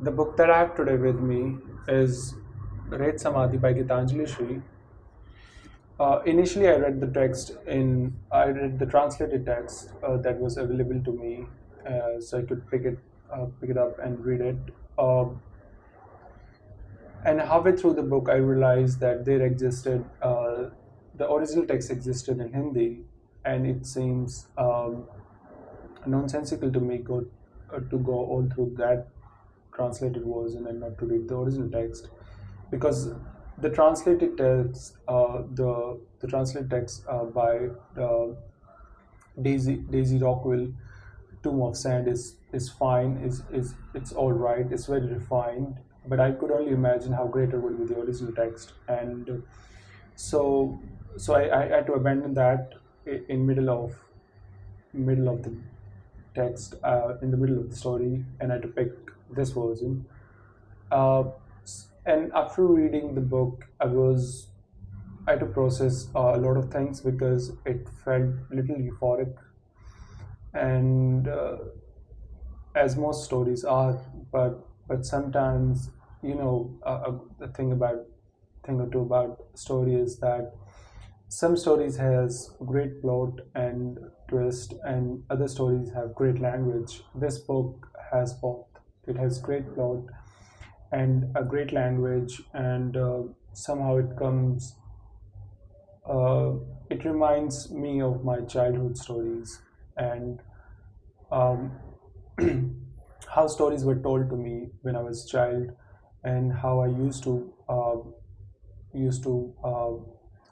The book that I have today with me is Ret Samadhi by Geetanjali Shree. Initially, I read the translated text that was available to me, so I could pick it up and read it. Uh, and halfway through the book, I realized that the original text existed in Hindi, and it seems nonsensical to me to go all through that translated version and not to read the original text, because the translated text, the translated text by Daisy Rockwell, Tomb of Sand is fine, is it's all right, it's very refined, but I could only imagine how great it would be the original text, and so I had to abandon that in middle of the text, in the middle of the story, and I had to pick this version. Uh, and after reading the book, I had to process a lot of things because it felt a little euphoric, and as most stories are, but sometimes, the thing or two about story is that some stories has great plot and twist, and other stories have great language. This book has both. It has great plot and a great language, and somehow uh, it reminds me of my childhood stories, and um, how stories were told to me when I was a child, and how I used to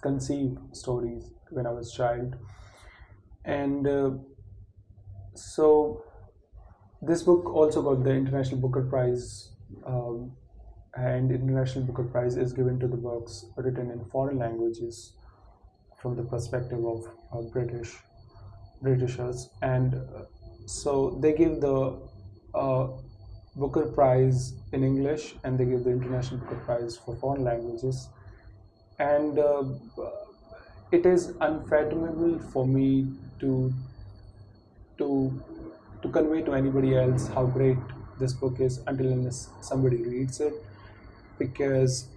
conceive stories when I was a child, and so this book also got the International Booker Prize, and International Booker Prize is given to the books written in foreign languages from the perspective of Britishers, and so they give the uh, Booker Prize in English, and they give the International Booker Prize for foreign languages, and it is unfathomable for me to to to convey to anybody else how great this book is until unless somebody reads it, because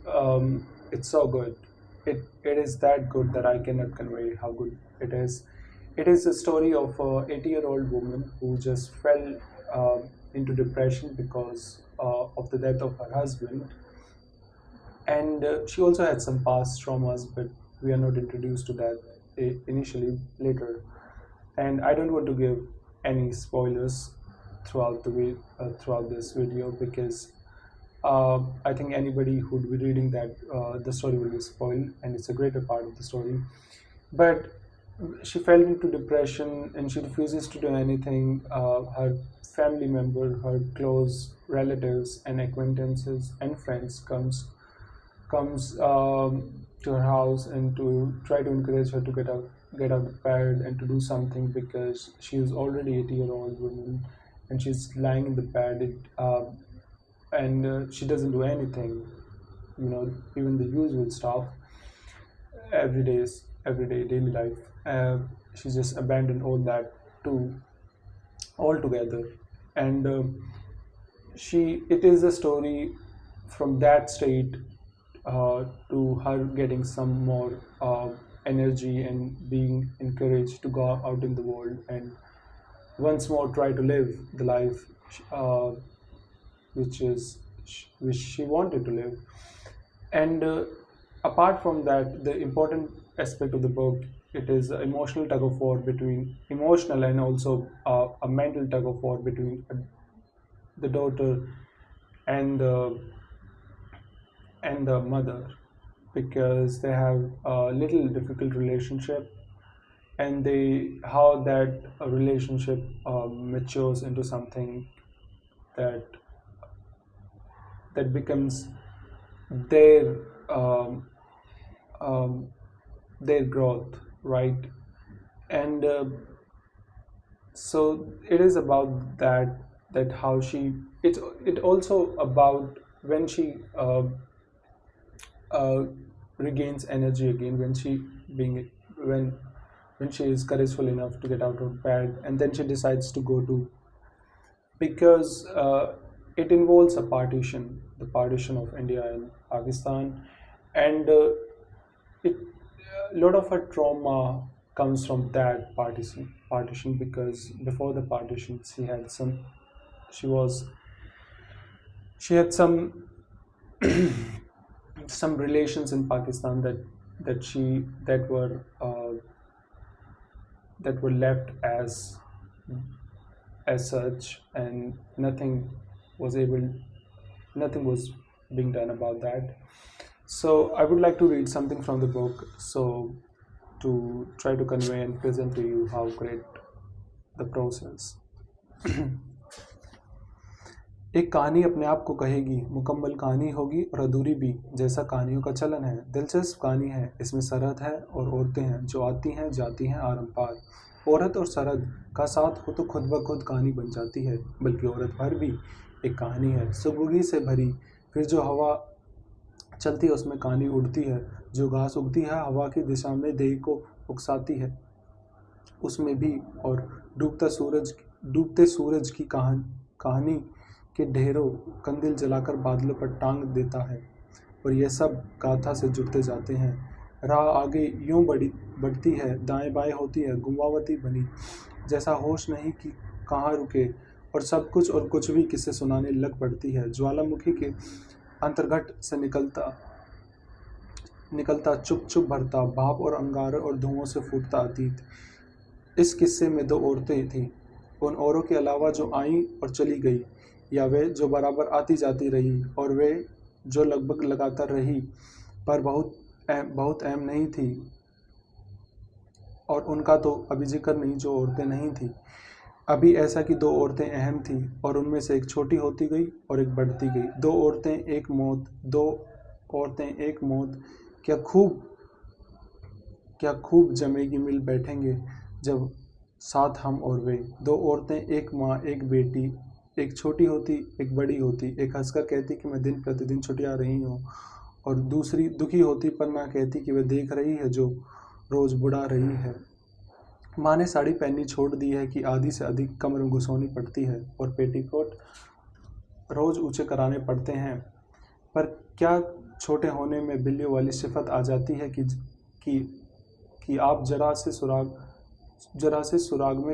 it's so good. It is that good that I cannot convey how good it is. It is a story of a 80-year-old woman who just fell into depression because of the death of her husband, and she also had some past traumas, but we are not introduced to that initially, later. And I don't want to give any spoilers throughout this video, because I think anybody who would be reading that, the story will be spoiled, and it's a greater part of the story. But she fell into depression, and she refuses to do anything. Her family member, her close relatives and acquaintances and friends comes to her house and to try to encourage her to get out of bed and to do something, because she is already 80-year-old woman, and she's lying in the bed, and she doesn't do anything, even the usual stuff, everyday daily life. She just abandoned all that to altogether, and she it is a story from that state to her getting some more energy and being encouraged to go out in the world and once more try to live the life uh, which is which she wanted to live. And apart from that, the important aspect of the book, it is an emotional tug of war between emotional and also a mental tug of war between the daughter and the mother, because they have a little difficult relationship, and they how that relationship matures into something that becomes their um, um, their growth, right? And so it is about that how she it also about when she uh, regains energy again, when she being when she is courageful enough to get out of bed, and then she decides to go to, because it involves a partition, the partition of India and Pakistan, and it a lot of her trauma comes from that partition because before the partition she was she had some relations in Pakistan that were left as such, and was able nothing was being done about that. So I would like to read something from the book, so to try to convey and present to you how great the process. एक कहानी अपने आप को कहेगी, मुकम्मल कहानी होगी और अधूरी भी, जैसा कहानियों का चलन है। दिलचस्प कहानी है, इसमें सरहद है और औरतें हैं जो आती हैं जाती हैं आरम पार। औरत और सरहद का साथ हो तो खुद ब खुद कहानी बन जाती है, बल्कि औरत भर भी एक कहानी है, सुगबुगी से भरी। फिर जो हवा चलती है उसमें कहानी उड़ती है, जो घास उगती है हवा की दिशा में देह को उकसाती है, उसमें भी। और डूबते सूरज की कहानी के ढेरों कंदील जलाकर बादलों पर टांग देता है, और यह सब गाथा से जुड़ते जाते हैं। राह आगे यूं बढ़ती है, दाएं बाएं होती है, गुम्बावती बनी, जैसा होश नहीं कि कहाँ रुके, और सब कुछ और कुछ भी किस्से सुनाने लग पड़ती है। ज्वालामुखी के अंतर्घट से निकलता चुप चुप भरता भाप और अंगारे और धुओं से फूटता अतीत। इस किस्से में दो औरतें थीं, उन औरों के अलावा जो आईं और चली गई, या वे जो बराबर आती जाती रही, और वे जो लगभग लगातार रही पर बहुत अहम नहीं थी, और उनका तो अभी जिक्र नहीं जो औरतें नहीं थी। अभी ऐसा कि दो औरतें अहम थीं, और उनमें से एक छोटी होती गई और एक बढ़ती गई। दो औरतें एक मौत, क्या खूब जमेगी मिल बैठेंगे जब साथ हम और वे। दो औरतें, एक माँ एक बेटी, एक छोटी होती एक बड़ी होती, एक हंसकर कहती कि मैं दिन प्रतिदिन छुटिया रही हूँ, और दूसरी दुखी होती पर ना कहती कि वह देख रही है जो रोज बुढ़ा रही है। माँ ने साड़ी पहननी छोड़ दी है कि आधी से अधिक कमर में घुसौनी पड़ती है, और पेटीकोट रोज ऊंचे कराने पड़ते हैं। पर क्या छोटे होने में बिल्लियों वाली सिफत आ जाती है कि आप जरा से सुराग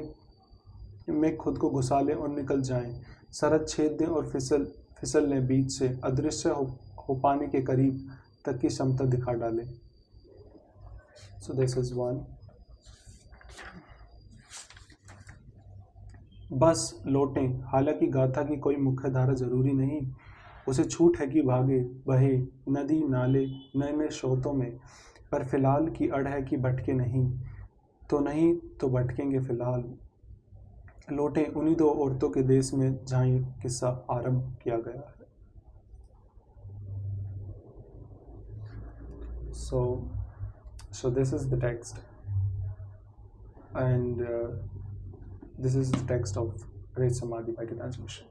में खुद को घुसा लें और निकल जाएं, सरहद छेद दें और फिसल लें बीच से, अदृश्य हो पाने के करीब तक की क्षमता दिखा डालें। So this is one. बस लौटें, हालांकि गाथा की कोई मुख्य धारा जरूरी नहीं, उसे छूट है कि भागे बहे नदी नाले नए नए स्रोतों में, पर फिलहाल की अड़ है कि भटके नहीं तो भटकेंगे फिलहाल। लौटें उन्हीं दो औरतों के देश में जहाँ ये किस्सा आरंभ किया गया है। So this is the text, and this is the text of Ret Samadhi by Geetanjali.